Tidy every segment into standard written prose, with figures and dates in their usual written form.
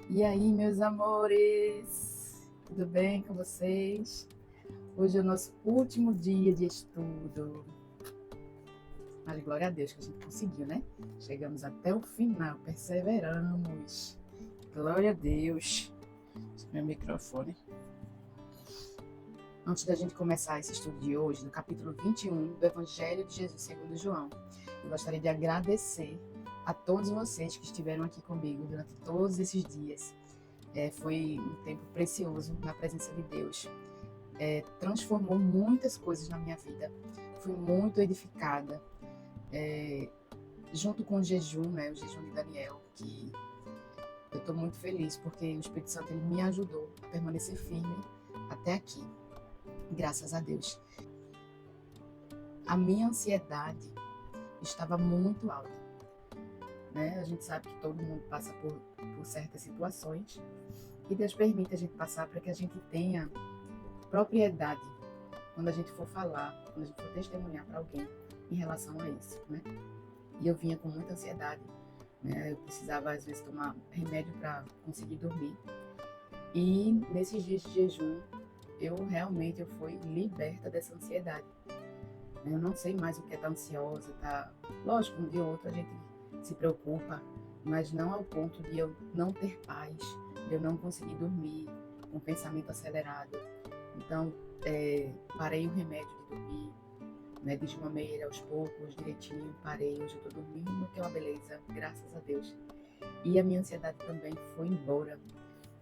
E aí, meus amores, tudo bem com vocês? Hoje é o nosso último dia de estudo. Mas glória a Deus que a gente conseguiu, né? Chegamos até o final, perseveramos. Glória a Deus. Meu microfone. Antes da gente começar esse estudo de hoje, no capítulo 21 do Evangelho de Jesus segundo João, eu gostaria de agradecer a todos vocês que estiveram aqui comigo durante todos esses dias. Foi um tempo precioso na presença de Deus. Transformou muitas coisas na minha vida. Fui muito edificada. Junto com o jejum, né, o jejum de Daniel, que eu estou muito feliz porque o Espírito Santo ele me ajudou a permanecer firme até aqui. Graças a Deus. A minha ansiedade estava muito alta. Né? A gente sabe que todo mundo passa por certas situações e Deus permite a gente passar para que a gente tenha propriedade quando a gente for falar, quando a gente for testemunhar para alguém em relação a isso. Né? E eu vinha com muita ansiedade. Né? Eu precisava, às vezes, tomar remédio para conseguir dormir. E nesses dias de jejum, eu fui liberta dessa ansiedade. Eu não sei mais o que é estar ansiosa, tá? Lógico, um dia ou outro a gente se preocupa, mas não ao ponto de eu não ter paz, de eu não conseguir dormir, com um pensamento acelerado. Então, parei o remédio de dormir, né? Desmamei ele aos poucos, direitinho, parei, hoje eu tô dormindo, que é uma beleza, graças a Deus. E a minha ansiedade também foi embora,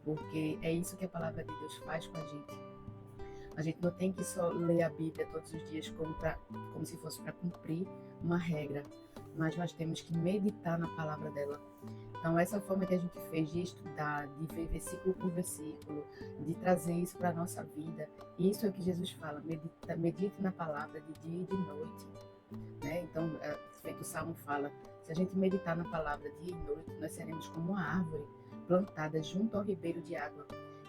porque é isso que a palavra de Deus faz com a gente. A gente não tem que só ler a Bíblia todos os dias como se fosse para cumprir uma regra, mas nós temos que meditar na palavra dela. Então, essa forma que a gente fez de estudar, de ver versículo por versículo, de trazer isso para a nossa vida, isso é o que Jesus fala, medite na palavra de dia e de noite. Né? Então, feito o Salmo fala, se a gente meditar na palavra dia e noite, nós seremos como uma árvore plantada junto ao ribeiro de água,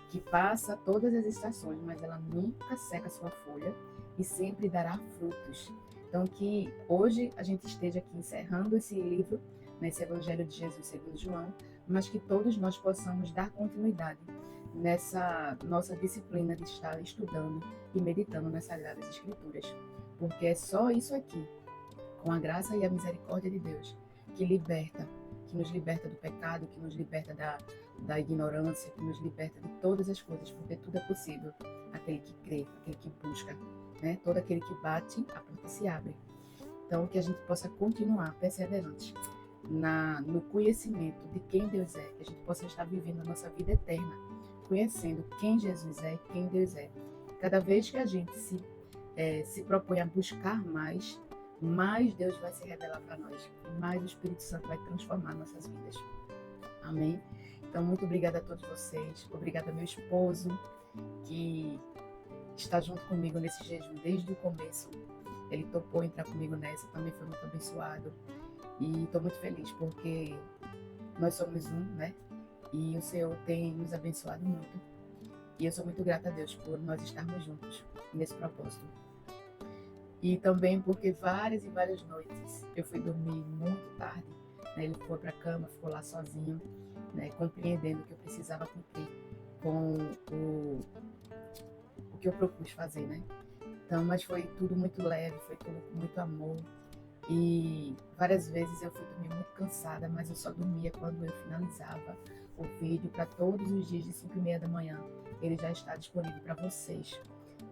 que passa todas as estações, mas ela nunca seca sua folha e sempre dará frutos. Então, que hoje a gente esteja aqui encerrando esse livro, nesse Evangelho de Jesus segundo João, mas que todos nós possamos dar continuidade nessa nossa disciplina de estar estudando e meditando nas Sagradas Escrituras. Porque é só isso aqui, com a graça e a misericórdia de Deus, que nos liberta do pecado, que nos liberta da ignorância, que nos liberta de todas as coisas, porque tudo é possível. Aquele que crê, aquele que busca, né? Todo aquele que bate, a porta se abre. Então, que a gente possa continuar perseverante no conhecimento de quem Deus é, que a gente possa estar vivendo a nossa vida eterna, conhecendo quem Jesus é e quem Deus é. Cada vez que a gente se propõe a buscar mais Deus vai se revelar para nós, mais o Espírito Santo vai transformar nossas vidas. Amém? Então, muito obrigada a todos vocês, obrigada ao meu esposo, que está junto comigo nesse jejum desde o começo. Ele topou entrar comigo nessa, também foi muito abençoado. E estou muito feliz, porque nós somos um, né? E o Senhor tem nos abençoado muito. E eu sou muito grata a Deus por nós estarmos juntos nesse propósito. E também porque várias e várias noites eu fui dormir muito tarde. Né? Ele foi para a cama, ficou lá sozinho, né? Compreendendo que eu precisava cumprir com o que eu propus fazer, né? Então, mas foi tudo muito leve, foi tudo com muito amor. E várias vezes eu fui dormir muito cansada, mas eu só dormia quando eu finalizava o vídeo para todos os dias de 5h30 da manhã. Ele já está disponível para vocês.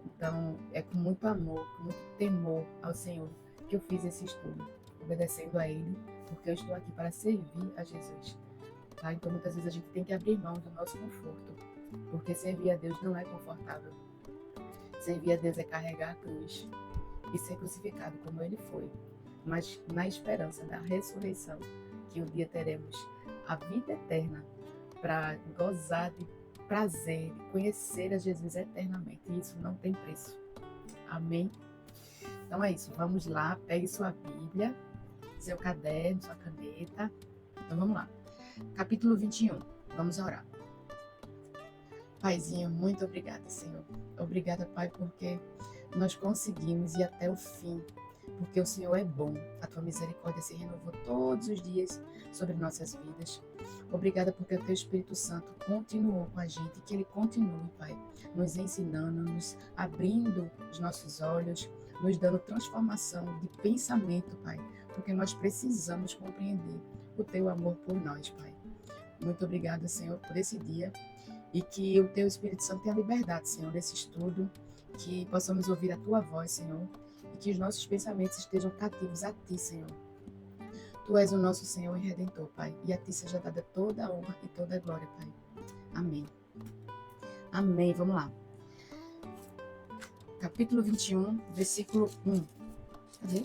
Então, é com muito amor, com muito temor ao Senhor que eu fiz esse estudo, obedecendo a Ele, porque eu estou aqui para servir a Jesus. Tá? Então, muitas vezes a gente tem que abrir mão do nosso conforto, porque servir a Deus não é confortável. Servir a Deus é carregar a cruz e ser crucificado como Ele foi, mas na esperança da ressurreição, que um dia teremos a vida eterna para gozar de prazer, de conhecer a Jesus eternamente. E isso não tem preço. Amém? Então é isso. Vamos lá. Pegue sua Bíblia, seu caderno, sua caneta. Então vamos lá. Capítulo 21. Vamos orar. Paizinho, muito obrigada, Senhor. Obrigada, Pai, porque nós conseguimos ir até o fim. porque o Senhor é bom. A tua misericórdia se renovou todos os dias sobre nossas vidas. Obrigada porque o teu Espírito Santo continuou com a gente, que ele continue, Pai, nos ensinando, nos abrindo os nossos olhos, nos dando transformação de pensamento, Pai, porque nós precisamos compreender o teu amor por nós, Pai. Muito obrigada, Senhor, por esse dia e que o teu Espírito Santo tenha liberdade, Senhor, desse estudo, que possamos ouvir a tua voz, Senhor, e que os nossos pensamentos estejam cativos a ti, Senhor. Tu és o nosso Senhor e Redentor, Pai, e a ti seja dada toda a honra e toda a glória, Pai. Amém. Amém. Vamos lá. Capítulo 21, versículo 1. Cadê?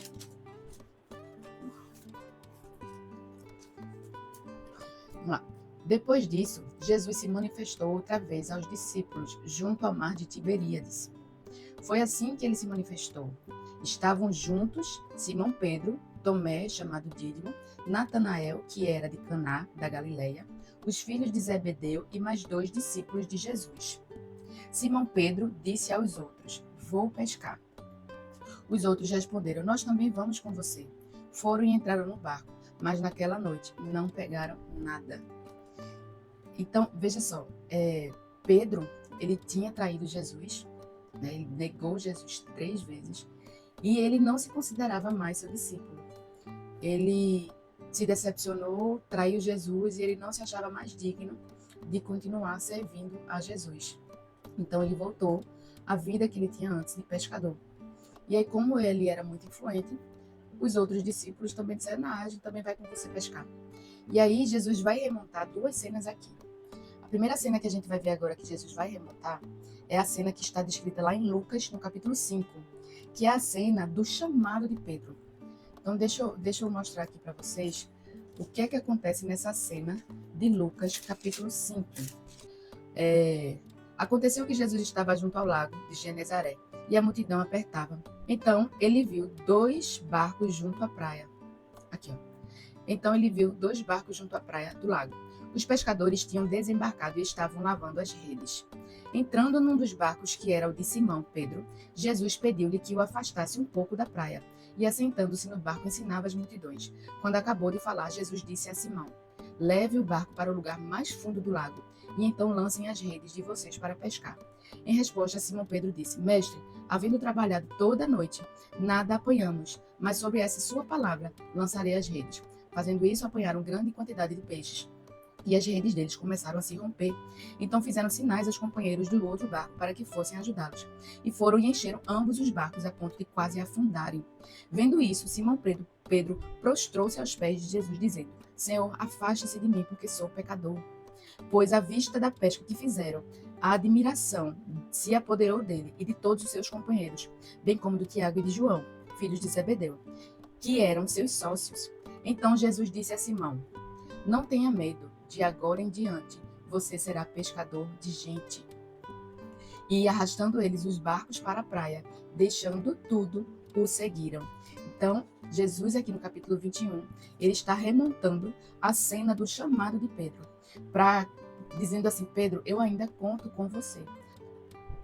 Vamos lá. Depois disso, Jesus se manifestou outra vez aos discípulos junto ao mar de Tiberíades. Foi assim que ele se manifestou. Estavam juntos Simão Pedro, Tomé, chamado Dídimo, Natanael, que era de Caná, da Galileia, os filhos de Zebedeu e mais 2 discípulos de Jesus. Simão Pedro disse aos outros: Vou pescar. Os outros responderam: Nós também vamos com você. Foram e entraram no barco, mas naquela noite não pegaram nada. Então, veja só, Pedro, ele tinha traído Jesus, né? Ele negou Jesus 3 vezes, e ele não se considerava mais seu discípulo. Ele se decepcionou, traiu Jesus, e ele não se achava mais digno de continuar servindo a Jesus. Então, ele voltou à vida que ele tinha antes de pescador. E aí, como ele era muito influente, os outros discípulos também disseram: a gente também vai com você pescar. E aí, Jesus vai remontar 2 cenas aqui. A primeira cena que a gente vai ver agora que Jesus vai remontar é a cena que está descrita lá em Lucas, no capítulo 5, que é a cena do chamado de Pedro. Então, deixa eu mostrar aqui para vocês o que é que acontece nessa cena de Lucas, capítulo 5. Aconteceu que Jesus estava junto ao lago de Genezaré e a multidão apertava. Então, ele viu 2 barcos junto à praia. Aqui, ó. Então, ele viu 2 barcos junto à praia do lago. Os pescadores tinham desembarcado e estavam lavando as redes. Entrando num dos barcos, que era o de Simão Pedro, Jesus pediu-lhe que o afastasse um pouco da praia, e assentando-se no barco ensinava as multidões. Quando acabou de falar, Jesus disse a Simão: Leve o barco para o lugar mais fundo do lago, e então lancem as redes de vocês para pescar. Em resposta, Simão Pedro disse: Mestre, havendo trabalhado toda a noite, nada apanhamos, mas sobre essa sua palavra lançarei as redes. Fazendo isso, apanharam grande quantidade de peixes, e as redes deles começaram a se romper. Então fizeram sinais aos companheiros do outro barco para que fossem ajudá-los. E foram e encheram ambos os barcos a ponto de quase afundarem. Vendo isso, Simão Pedro prostrou-se aos pés de Jesus, dizendo: Senhor, afaste-se de mim, porque sou pecador. Pois à vista da pesca que fizeram, a admiração se apoderou dele e de todos os seus companheiros, bem como do Tiago e de João, filhos de Zebedeu, que eram seus sócios. Então Jesus disse a Simão: Não tenha medo. De agora em diante, você será pescador de gente. E arrastando eles os barcos para a praia, deixando tudo, o seguiram. Então, Jesus aqui no capítulo 21, ele está remontando a cena do chamado de Pedro, dizendo assim: Pedro, eu ainda conto com você.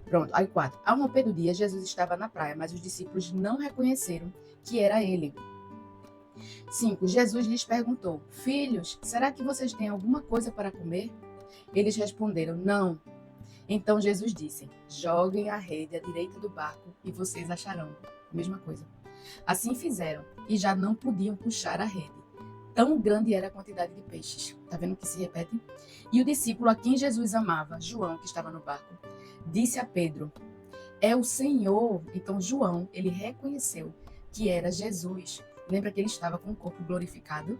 Pronto, aí 4. Ao romper do dia, Jesus estava na praia, mas os discípulos não reconheceram que era ele. 5. Jesus lhes perguntou: Filhos, será que vocês têm alguma coisa para comer? Eles responderam: Não. Então Jesus disse: Joguem a rede à direita do barco e vocês acharão. Mesma coisa. Assim fizeram e já não podiam puxar a rede. Tão grande era a quantidade de peixes. Está vendo que se repete? E o discípulo a quem Jesus amava, João, que estava no barco, disse a Pedro: É o Senhor. Então João, ele reconheceu que era Jesus. Lembra que ele estava com o corpo glorificado?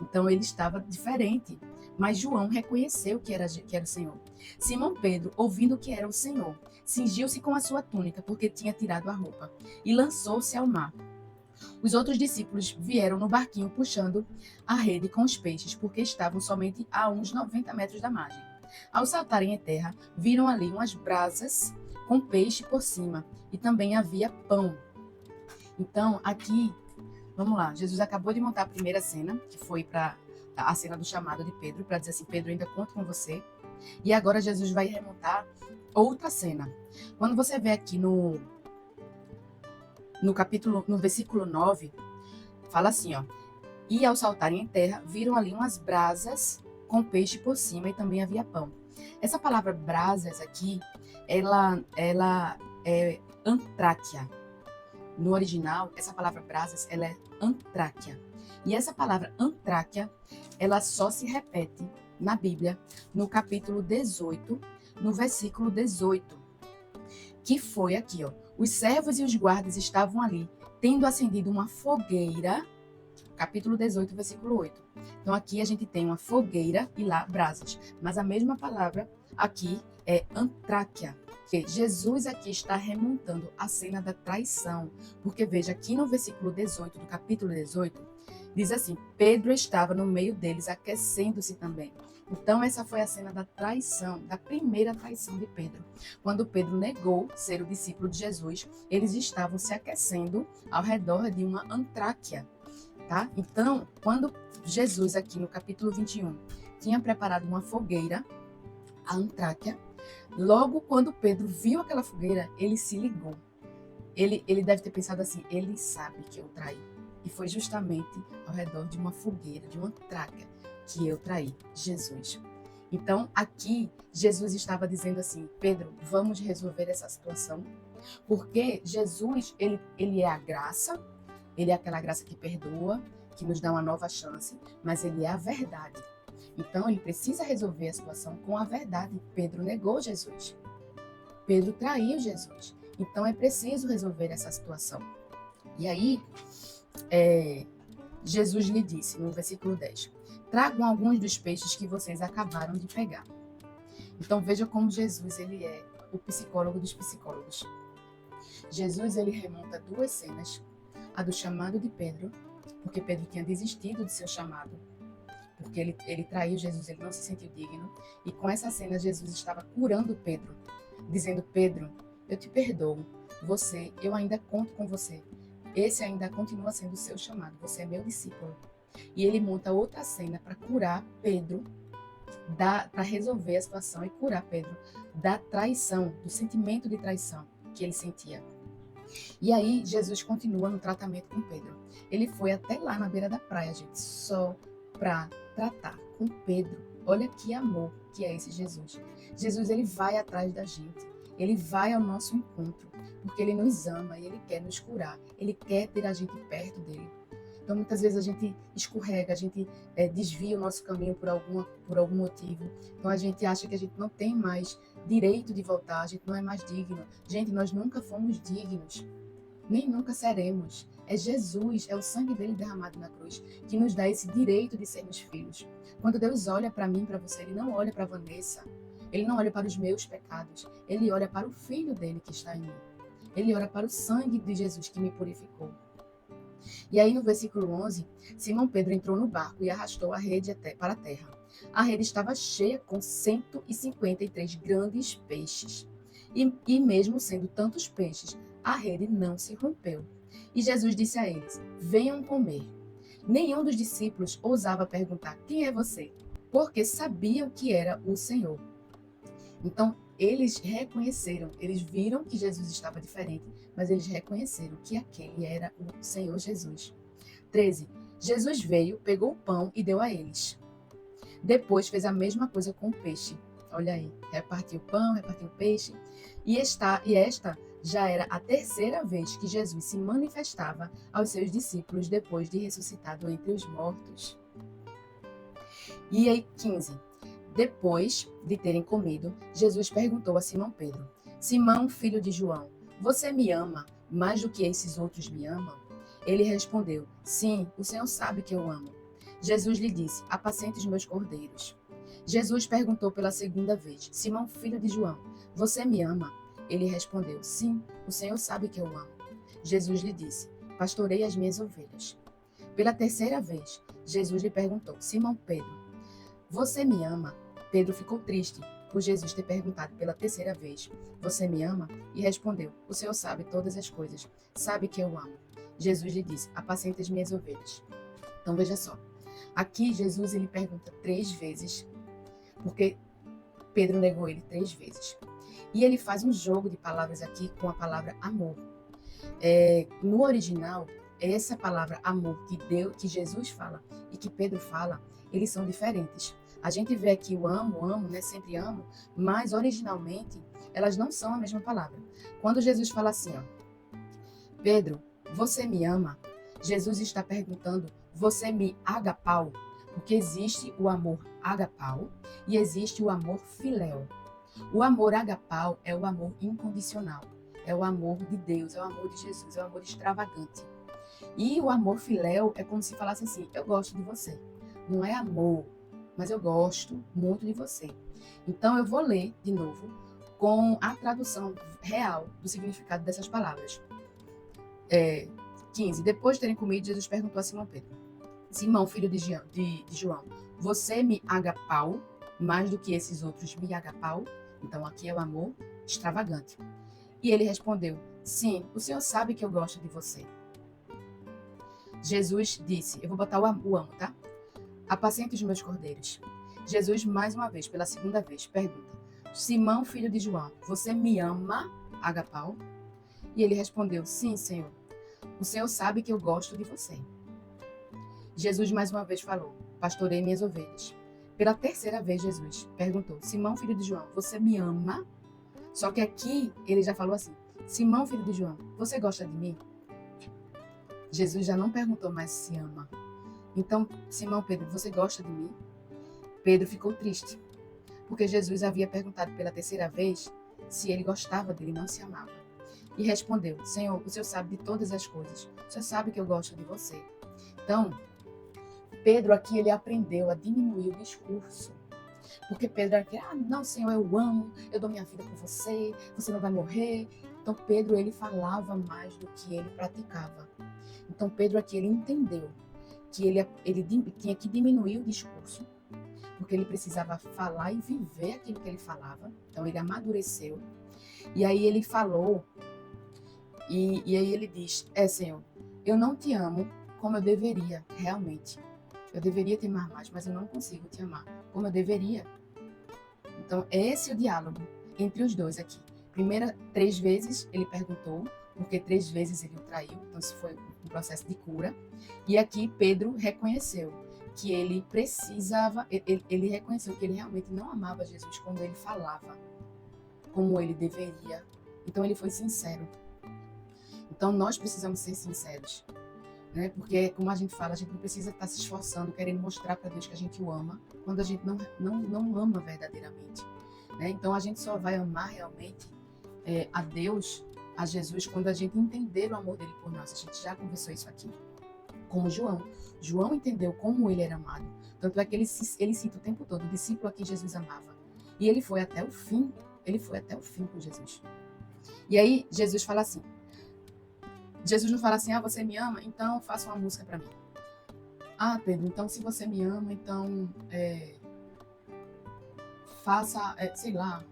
Então ele estava diferente. Mas João reconheceu que era o Senhor. Simão Pedro, ouvindo que era o Senhor, cingiu-se com a sua túnica, porque tinha tirado a roupa, e lançou-se ao mar. Os outros discípulos vieram no barquinho puxando a rede com os peixes, porque estavam somente a uns 90 metros da margem. Ao saltarem em terra, viram ali umas brasas com peixe por cima, e também havia pão. Então, aqui, vamos lá, Jesus acabou de montar a primeira cena, que foi para a cena do chamado de Pedro, para dizer assim: Pedro, eu ainda conto com você. E agora Jesus vai remontar outra cena. Quando você vê aqui no no versículo 9, fala assim, ó. E ao saltarem em terra, viram ali umas brasas com peixe por cima e também havia pão. Essa palavra brasas aqui, ela é antráquia. No original, essa palavra brasas, ela é antráquia. E essa palavra antráquia, ela só se repete na Bíblia, no capítulo 18, no versículo 18, que foi aqui, ó. Os servos e os guardas estavam ali, tendo acendido uma fogueira, capítulo 18, versículo 8. Então aqui a gente tem uma fogueira e lá brasas, mas a mesma palavra aqui é antráquia. Que Jesus aqui está remontando a cena da traição, porque veja, aqui no versículo 18, do capítulo 18, diz assim, Pedro estava no meio deles, aquecendo-se também. Então essa foi a cena da traição, da primeira traição de Pedro. Quando Pedro negou ser o discípulo de Jesus, eles estavam se aquecendo ao redor de uma antráquia, tá? Então, quando Jesus aqui no capítulo 21 tinha preparado uma fogueira, a antráquia, logo quando Pedro viu aquela fogueira, ele se ligou. Ele deve ter pensado assim, ele sabe que eu traí. E foi justamente ao redor de uma fogueira, de uma antráquia, que eu traí Jesus. Então, aqui, Jesus estava dizendo assim, Pedro, vamos resolver essa situação, porque Jesus, ele é a graça, ele é aquela graça que perdoa, que nos dá uma nova chance, mas ele é a verdade. Então, ele precisa resolver a situação com a verdade. Pedro negou Jesus. Pedro traiu Jesus. Então, é preciso resolver essa situação. E aí, Jesus lhe disse, no versículo 10, tragam alguns dos peixes que vocês acabaram de pegar. Então, veja como Jesus, ele é o psicólogo dos psicólogos. Jesus, ele remonta duas cenas, a do chamado de Pedro, porque Pedro tinha desistido de seu chamado, porque ele traiu Jesus, ele não se sentiu digno, e com essa cena Jesus estava curando Pedro, dizendo, Pedro, eu te perdoo, eu ainda conto com você, esse ainda continua sendo o seu chamado, você é meu discípulo. E ele monta outra cena para curar Pedro, para resolver a situação e curar Pedro da traição, do sentimento de traição que ele sentia. E aí Jesus continua no tratamento com Pedro. Ele foi até lá na beira da praia, gente, só para tratar com Pedro. Olha que amor que é esse Jesus. Jesus, ele vai atrás da gente. Ele vai ao nosso encontro, porque ele nos ama e ele quer nos curar. Ele quer ter a gente perto dele. Então, muitas vezes a gente escorrega, a gente desvia o nosso caminho por algum motivo. Então, a gente acha que a gente não tem mais direito de voltar, a gente não é mais digno. Gente, nós nunca fomos dignos, nem nunca seremos. É Jesus, é o sangue dele derramado na cruz, que nos dá esse direito de sermos filhos. Quando Deus olha para mim, para você, ele não olha para Vanessa, ele não olha para os meus pecados, ele olha para o Filho dele que está em mim. Ele olha para o sangue de Jesus que me purificou. E aí no versículo 11, Simão Pedro entrou no barco e arrastou a rede para a terra. A rede estava cheia com 153 grandes peixes. E mesmo sendo tantos peixes, a rede não se rompeu. E Jesus disse a eles, venham comer. Nenhum dos discípulos ousava perguntar, quem é você? Porque sabiam que era o Senhor. Então, eles reconheceram, eles viram que Jesus estava diferente, mas eles reconheceram que aquele era o Senhor Jesus. 13. Jesus veio, pegou o pão e deu a eles. Depois fez a mesma coisa com o peixe. Olha aí, repartiu o pão, repartiu o peixe. E esta já era a terceira vez que Jesus se manifestava aos seus discípulos depois de ressuscitado entre os mortos. E aí, 15. Depois de terem comido, Jesus perguntou a Simão Pedro, Simão, filho de João, você me ama mais do que esses outros me amam? Ele respondeu, sim, o Senhor sabe que eu amo. Jesus lhe disse, apacente os meus cordeiros. Jesus perguntou pela segunda vez, Simão, filho de João, você me ama? Ele respondeu, sim, o Senhor sabe que eu amo. Jesus lhe disse, pastorei as minhas ovelhas. Pela terceira vez, Jesus lhe perguntou, Simão Pedro, você me ama? Pedro ficou triste por Jesus ter perguntado pela terceira vez, você me ama? E respondeu, o Senhor sabe todas as coisas, sabe que eu amo. Jesus lhe disse, apacenta as minhas ovelhas. Então veja só, aqui Jesus ele pergunta 3 vezes, porque Pedro negou ele 3 vezes. E ele faz um jogo de palavras aqui com a palavra amor. No original, essa palavra amor que Jesus fala e que Pedro fala, eles são diferentes. A gente vê aqui o amo, né? Sempre amo, mas originalmente elas não são a mesma palavra. Quando Jesus fala assim, ó, Pedro, você me ama? Jesus está perguntando, você me agapau? Porque existe o amor agapau e existe o amor filéu. O amor agapau é o amor incondicional, é o amor de Deus, é o amor de Jesus, é o amor extravagante. E o amor filéu é como se falasse assim, eu gosto de você. Não é amor, mas eu gosto muito de você. Então eu vou ler de novo com a tradução real do significado dessas palavras. 15. Depois de terem comido, Jesus perguntou a Simão Pedro, Simão, filho de João, você me agapau mais do que esses outros me agapau? Então aqui é o amor extravagante. E ele respondeu, sim, o Senhor sabe que eu gosto de você. Jesus disse, eu vou botar o amo, tá? Apacente os meus cordeiros. Jesus, mais uma vez, pela segunda vez, pergunta, Simão, filho de João, você me ama, agapau? E ele respondeu, sim, Senhor, o Senhor sabe que eu gosto de você. Jesus mais uma vez falou, pastorei minhas ovelhas. Pela terceira vez, Jesus perguntou, Simão, filho de João, você me ama? Só que aqui ele já falou assim, Simão, filho de João, você gosta de mim? Jesus já não perguntou mais se ama. Então, Simão Pedro, você gosta de mim? Pedro ficou triste, porque Jesus havia perguntado pela terceira vez se ele gostava dele, não se amava. E respondeu, Senhor, o Senhor sabe de todas as coisas, o Senhor sabe que eu gosto de você. Então, Pedro aqui, ele aprendeu a diminuir o discurso. Porque Pedro era aquele, não, Senhor, eu amo, eu dou minha vida por você, você não vai morrer. Então, Pedro, ele falava mais do que ele praticava. Então, Pedro aqui, ele entendeu que ele tinha que diminuir o discurso, porque ele precisava falar e viver aquilo que ele falava. Então, ele amadureceu. E aí ele falou, e aí ele diz, Senhor, eu não te amo como eu deveria, realmente. Eu deveria te amar mais, mas eu não consigo te amar como eu deveria. Então, esse é o diálogo entre os dois aqui. Primeira, 3 vezes ele perguntou, porque 3 vezes ele o traiu. Então, isso foi um processo de cura. E aqui Pedro reconheceu que ele precisava, ele reconheceu que ele realmente não amava Jesus quando ele falava, como ele deveria. Então, ele foi sincero. Então, nós precisamos ser sinceros. Né? Porque, como a gente fala, a gente não precisa estar se esforçando, querendo mostrar para Deus que a gente o ama, quando a gente não ama verdadeiramente. Né? Então, a gente só vai amar realmente a Deus, a Jesus, quando a gente entender o amor dele por nós. A gente já conversou isso aqui. Como João. João entendeu como ele era amado. Tanto é que ele cita o tempo todo, o discípulo a quem Jesus amava. E ele foi até o fim. Ele foi até o fim com Jesus. E aí, Jesus fala assim, Jesus não fala assim, você me ama? Então faça uma música para mim. Pedro, então se você me ama, então faça, sei lá,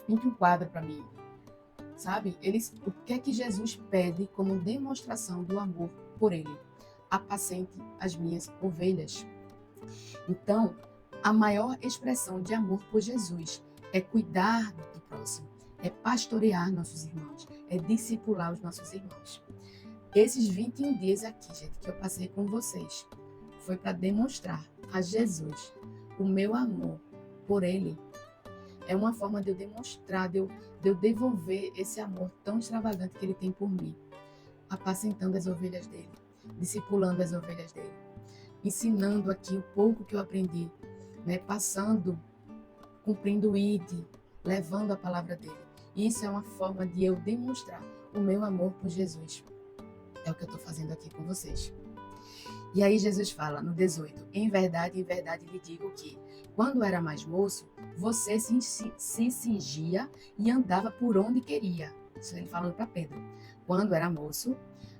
pinte um quadro para mim. Sabe? O que é que Jesus pede como demonstração do amor por ele? Apacente as minhas ovelhas. Então, a maior expressão de amor por Jesus é cuidar do próximo, é pastorear nossos irmãos, é discipular os nossos irmãos. Esses 21 dias aqui, gente, que eu passei com vocês, foi para demonstrar a Jesus o meu amor por ele. É uma forma de eu demonstrar, de eu devolver esse amor tão extravagante que ele tem por mim, apacentando as ovelhas dele, discipulando as ovelhas dele, ensinando aqui o pouco que eu aprendi, né, passando, cumprindo o ID, levando a palavra dele. Isso é uma forma de eu demonstrar o meu amor por Jesus. É o que eu estou fazendo aqui com vocês. E aí Jesus fala no 18, em verdade lhe digo que, quando era mais moço, você se cingia e andava por onde queria. Isso ele falando para Pedro. Quando era moço,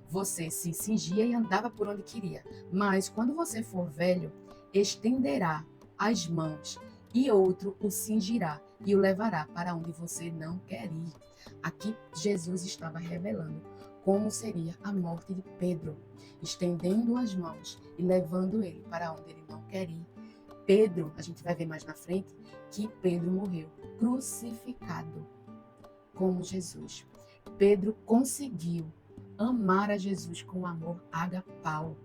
você se cingia e andava por onde queria. Mas quando você for velho, estenderá as mãos e outro o cingirá e o levará para onde você não quer ir. Aqui Jesus estava revelando como seria a morte de Pedro, estendendo as mãos e levando ele para onde ele não quer ir. Pedro, a gente vai ver mais na frente, que Pedro morreu crucificado como Jesus. Pedro conseguiu amar a Jesus com um amor agapau.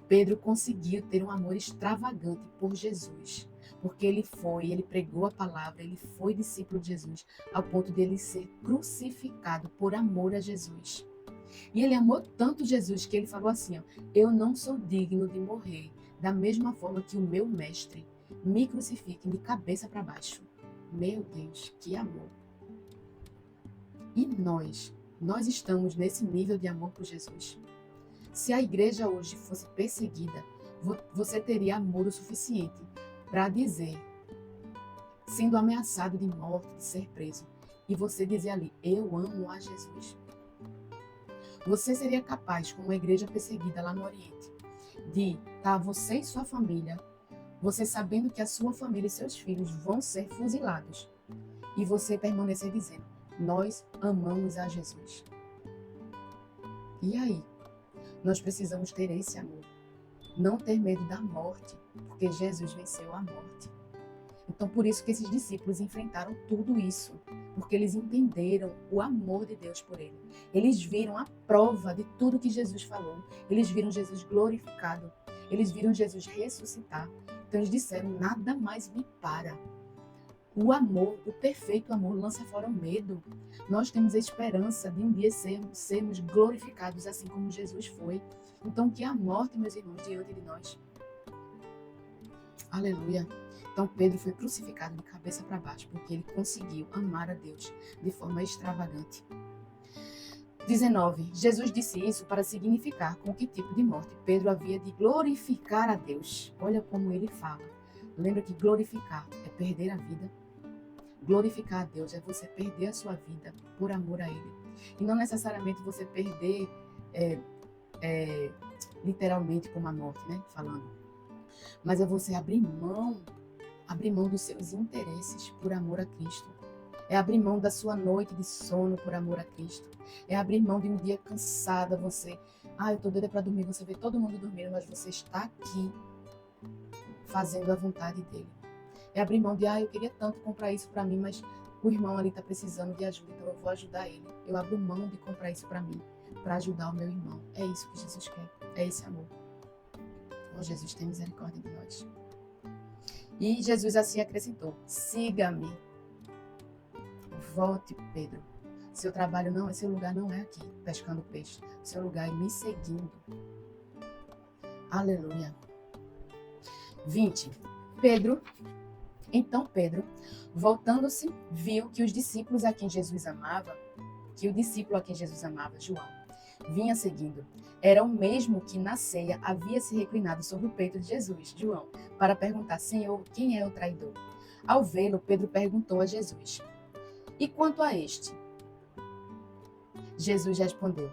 Pedro conseguiu ter um amor extravagante por Jesus, porque ele pregou a palavra, ele foi discípulo de Jesus, ao ponto de ele ser crucificado por amor a Jesus. E ele amou tanto Jesus que ele falou assim, ó, eu não sou digno de morrer da mesma forma que o meu mestre me crucifique de cabeça para baixo. Meu Deus, que amor. E nós estamos nesse nível de amor por Jesus. Se a igreja hoje fosse perseguida, você teria amor o suficiente para dizer, sendo ameaçado de morte, de ser preso, e você dizer ali, eu amo a Jesus. Você seria capaz, como a igreja perseguida lá no Oriente, de estar você e sua família, você sabendo que a sua família e seus filhos vão ser fuzilados, e você permanecer dizendo, nós amamos a Jesus. E aí? Nós precisamos ter esse amor. Não ter medo da morte, porque Jesus venceu a morte. Então, por isso que esses discípulos enfrentaram tudo isso, porque eles entenderam o amor de Deus por ele. Eles viram a prova de tudo que Jesus falou. Eles viram Jesus glorificado. Eles viram Jesus ressuscitar. Então, eles disseram, nada mais me para. O amor, o perfeito amor, lança fora o medo. Nós temos a esperança de um dia sermos glorificados assim como Jesus foi. Então, que a morte, meus irmãos, diante de nós. Aleluia. Então, Pedro foi crucificado de cabeça para baixo, porque ele conseguiu amar a Deus de forma extravagante. 19. Jesus disse isso para significar com que tipo de morte Pedro havia de glorificar a Deus. Olha como ele fala. Lembra que glorificar é perder a vida? Glorificar a Deus é você perder a sua vida por amor a Ele. E não necessariamente você perder literalmente como a morte, né? Falando. Mas é você abrir mão dos seus interesses por amor a Cristo. É abrir mão da sua noite de sono por amor a Cristo. É abrir mão de um dia cansada, você... eu tô doida para dormir, você vê todo mundo dormindo, mas você está aqui fazendo a vontade dEle. É abrir mão de, eu queria tanto comprar isso para mim, mas o irmão ali está precisando de ajuda, então eu vou ajudar ele. Eu abro mão de comprar isso para mim, para ajudar o meu irmão. É isso que Jesus quer, é esse amor. Oh, Jesus, tem misericórdia de nós. E Jesus assim acrescentou, siga-me. Volte, Pedro. Seu trabalho não é, seu lugar não é aqui, pescando peixe. Seu lugar é me seguindo. Aleluia. 20. Então Pedro, voltando-se, viu que os discípulos a quem Jesus amava, João, vinha seguindo. Era o mesmo que na ceia havia se reclinado sobre o peito de Jesus, João, para perguntar, Senhor, quem é o traidor? Ao vê-lo, Pedro perguntou a Jesus, e quanto a este? Jesus respondeu,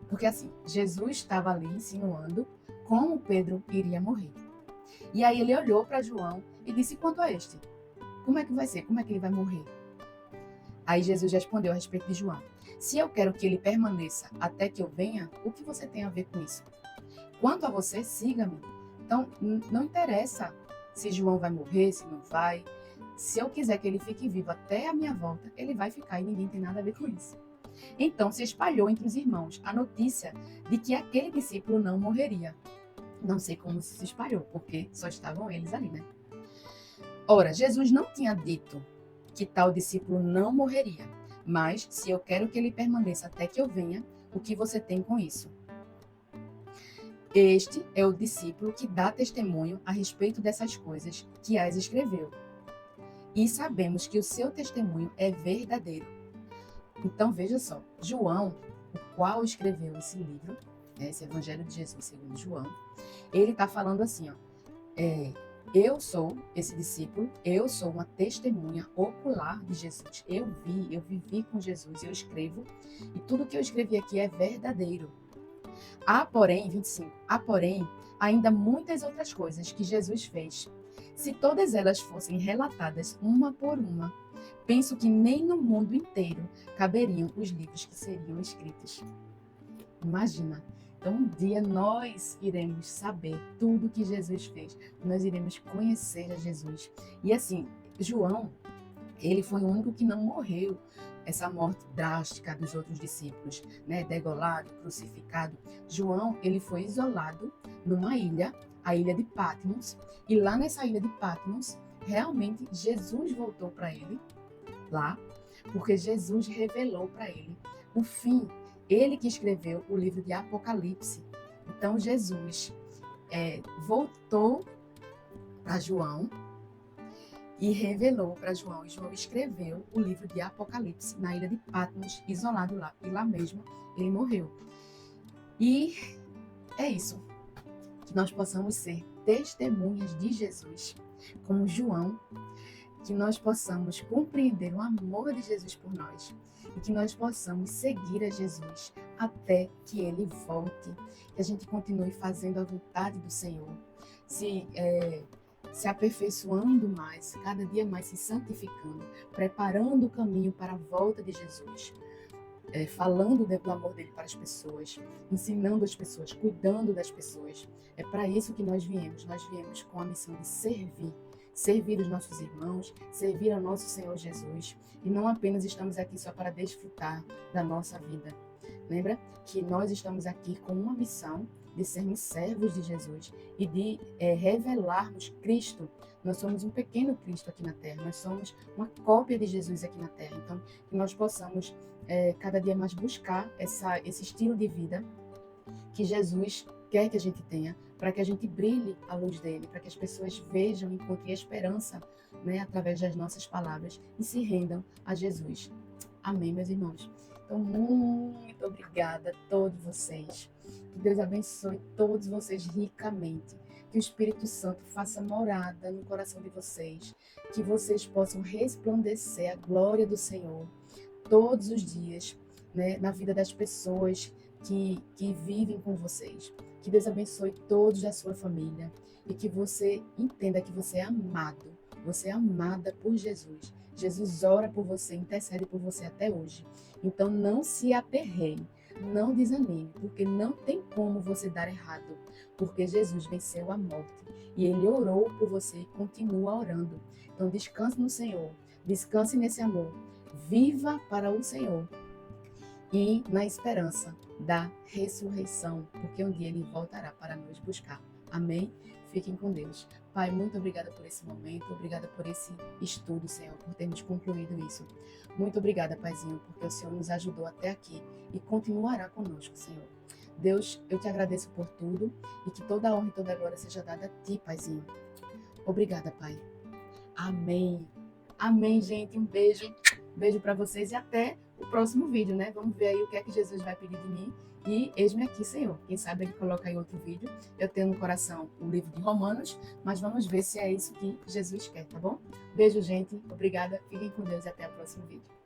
porque assim, Jesus estava ali insinuando como Pedro iria morrer. E aí ele olhou para João e disse, quanto a este? Como é que vai ser? Como é que ele vai morrer? Aí Jesus respondeu a respeito de João, se eu quero que ele permaneça até que eu venha, o que você tem a ver com isso? Quanto a você, siga-me. Então, não interessa se João vai morrer, se não vai. Se eu quiser que ele fique vivo até a minha volta, ele vai ficar e ninguém tem nada a ver com isso. Então se espalhou entre os irmãos a notícia de que aquele discípulo não morreria. Não sei como se espalhou, porque só estavam eles ali, né? Ora, Jesus não tinha dito que tal discípulo não morreria, mas se eu quero que ele permaneça até que eu venha, o que você tem com isso? Este é o discípulo que dá testemunho a respeito dessas coisas que as escreveu. E sabemos que o seu testemunho é verdadeiro. Então, veja só, João, o qual escreveu esse livro, esse Evangelho de Jesus segundo João, ele está falando assim, eu sou esse discípulo, eu sou uma testemunha ocular de Jesus. Eu vivi com Jesus, eu escrevo, e tudo que eu escrevi aqui é verdadeiro. Há, porém, 25, ainda muitas outras coisas que Jesus fez. Se todas elas fossem relatadas uma por uma, penso que nem no mundo inteiro caberiam os livros que seriam escritos. Imagina. Então, um dia nós iremos saber tudo que Jesus fez. Nós iremos conhecer a Jesus. E assim, João Ele foi o único que não morreu essa morte drástica dos outros discípulos, né? Degolado, crucificado. João, ele foi isolado numa ilha, a ilha de Patmos, e lá nessa ilha de Patmos, realmente Jesus voltou para ele lá, porque Jesus revelou para ele o fim. Ele que escreveu o livro de Apocalipse. Então Jesus voltou para João e revelou para João. E João escreveu o livro de Apocalipse na ilha de Patmos, isolado lá. E lá mesmo ele morreu. E é isso. Que nós possamos ser testemunhas de Jesus, como João, que nós possamos compreender o amor de Jesus por nós e que nós possamos seguir a Jesus até que Ele volte, que a gente continue fazendo a vontade do Senhor, se aperfeiçoando mais, cada dia mais se santificando, preparando o caminho para a volta de Jesus, falando do amor dele para as pessoas, ensinando as pessoas, cuidando das pessoas. É para isso que nós viemos com a missão de servir os nossos irmãos, servir ao nosso Senhor Jesus, e não apenas estamos aqui só para desfrutar da nossa vida. Lembra que nós estamos aqui com uma missão de sermos servos de Jesus e de revelarmos Cristo. Nós somos um pequeno Cristo aqui na Terra, nós somos uma cópia de Jesus aqui na Terra. Então, que nós possamos cada dia mais buscar esse estilo de vida que Jesus quer que a gente tenha, para que a gente brilhe a luz dele, para que as pessoas vejam e encontrem esperança, né, através das nossas palavras e se rendam a Jesus. Amém, meus irmãos? Então, muito obrigada a todos vocês. Que Deus abençoe todos vocês ricamente. Que o Espírito Santo faça morada no coração de vocês. Que vocês possam resplandecer a glória do Senhor todos os dias, né, na vida das pessoas que vivem com vocês. Que Deus abençoe todos da sua família e que você entenda que você é amado. Você é amada por Jesus. Jesus ora por você, intercede por você até hoje. Então não se aperreie, não desanime, porque não tem como você dar errado, porque Jesus venceu a morte e Ele orou por você e continua orando. Então descanse no Senhor, descanse nesse amor, viva para o Senhor e na esperança da ressurreição, porque um dia Ele voltará para nos buscar. Amém? Fiquem com Deus. Pai, muito obrigada por esse momento, obrigada por esse estudo, Senhor, por termos concluído isso. Muito obrigada, Paizinho, porque o Senhor nos ajudou até aqui e continuará conosco, Senhor. Deus, eu te agradeço por tudo e que toda a honra e toda a glória seja dada a Ti, Paizinho. Obrigada, Pai. Amém. Amém, gente. Um beijo. Beijo para vocês e até o próximo vídeo, né? Vamos ver aí o que é que Jesus vai pedir de mim. E eis-me aqui, Senhor. Quem sabe Ele coloca aí outro vídeo. Eu tenho no coração o livro de Romanos, mas vamos ver se é isso que Jesus quer, tá bom? Beijo, gente. Obrigada. Fiquem com Deus e até o próximo vídeo.